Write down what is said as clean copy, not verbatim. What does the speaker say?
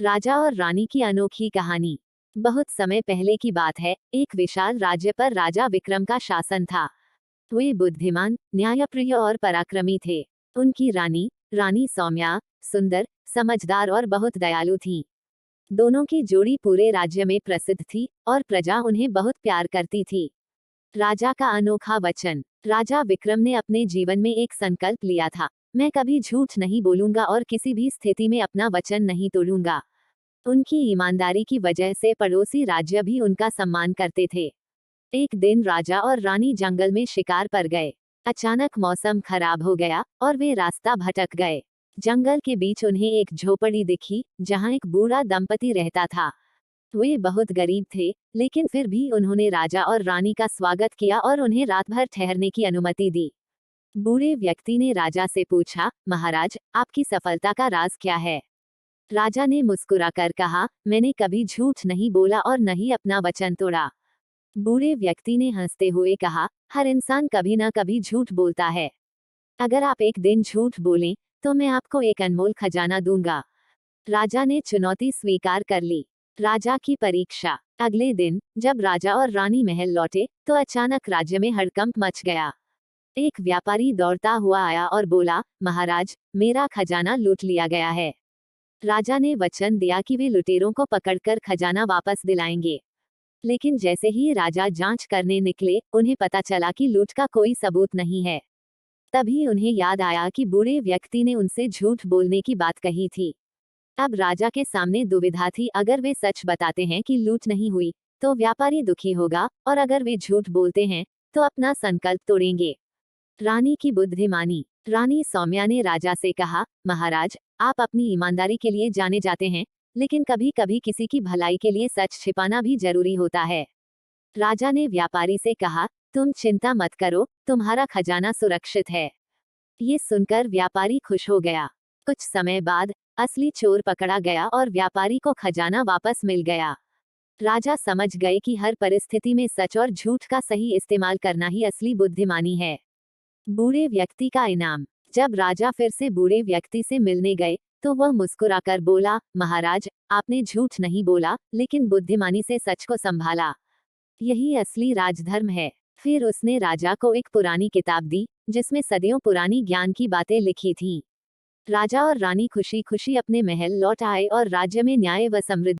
राजा और रानी की अनोखी कहानी। बहुत समय पहले की बात है, एक विशाल राज्य पर राजा विक्रम का शासन था। वे बुद्धिमान, न्यायप्रिय और पराक्रमी थे। उनकी रानी, रानी सौम्या, सुंदर, समझदार और बहुत दयालु थीं। दोनों की जोड़ी पूरे राज्य में प्रसिद्ध थी और प्रजा उन्हें बहुत प्यार करती थी। राजा का अनोखा वचन। राजा विक्रम ने अपने जीवन में एक संकल्प लिया था, मैं कभी झूठ नहीं बोलूंगा और किसी भी स्थिति में अपना वचन नहीं तोड़ूंगा। उनकी ईमानदारी की वजह से पड़ोसी राज्य भी उनका सम्मान करते थे। एक दिन राजा और रानी जंगल में शिकार पर गए। अचानक मौसम खराब हो गया और वे रास्ता भटक गए। जंगल के बीच उन्हें एक झोपड़ी दिखी जहां एक बूढ़ा दंपति रहता था। वे बहुत गरीब थे, लेकिन फिर भी उन्होंने राजा और रानी का स्वागत किया और उन्हें रात भर ठहरने की अनुमति दी। बूढ़े व्यक्ति ने राजा से पूछा, महाराज, आपकी सफलता का राज क्या है? राजा ने मुस्कुराकर कहा, मैंने कभी झूठ नहीं बोला और न ही अपना वचन तोड़ा। बूढ़े व्यक्ति ने हंसते हुए कहा, हर इंसान कभी न कभी झूठ बोलता है। अगर आप एक दिन झूठ बोलें, तो मैं आपको एक अनमोल खजाना दूंगा। राजा ने चुनौती स्वीकार कर ली। राजा की परीक्षा। अगले दिन जब राजा और रानी महल लौटे, तो अचानक राज्य में हड़कंप मच गया। एक व्यापारी दौड़ता हुआ आया और बोला, महाराज, मेरा खजाना लूट लिया गया है। राजा ने वचन दिया कि वे लुटेरों को पकड़कर खजाना वापस दिलाएंगे। लेकिन जैसे ही राजा जांच करने निकले, उन्हें पता चला कि लूट का कोई सबूत नहीं है। तभी उन्हें याद आया कि बूढ़े व्यक्ति ने उनसे झूठ बोलने की बात कही थी। अब राजा के सामने दुविधा थी, अगर वे सच बताते हैं कि लूट नहीं हुई, तो व्यापारी दुखी होगा, और अगर वे झूठ बोलते हैं, तो अपना संकल्प तोड़ेंगे। रानी की बुद्धिमानी। रानी सौम्या ने राजा से कहा, महाराज, आप अपनी ईमानदारी के लिए जाने जाते हैं, लेकिन कभी कभी किसी की भलाई के लिए सच छिपाना भी जरूरी होता है। राजा ने व्यापारी से कहा, तुम चिंता मत करो, तुम्हारा खजाना सुरक्षित है। ये सुनकर व्यापारी खुश हो गया। कुछ समय बाद असली चोर पकड़ा गया और व्यापारी को खजाना वापस मिल गया। राजा समझ गए कि हर परिस्थिति में सच और झूठ का सही इस्तेमाल करना ही असली बुद्धिमानी है। बूढ़े व्यक्ति का इनाम। जब राजा फिर से बूढ़े व्यक्ति से मिलने गए, तो वह मुस्कुराकर बोला, महाराज, आपने झूठ नहीं बोला, लेकिन बुद्धिमानी से सच को संभाला। यही असली राजधर्म है। फिर उसने राजा को एक पुरानी किताब दी, जिसमें सदियों पुरानी ज्ञान की बातें लिखी थीं। राजा और रानी खुशी खुशी अपने महल लौट आए और राज्य में न्याय व समृद्धि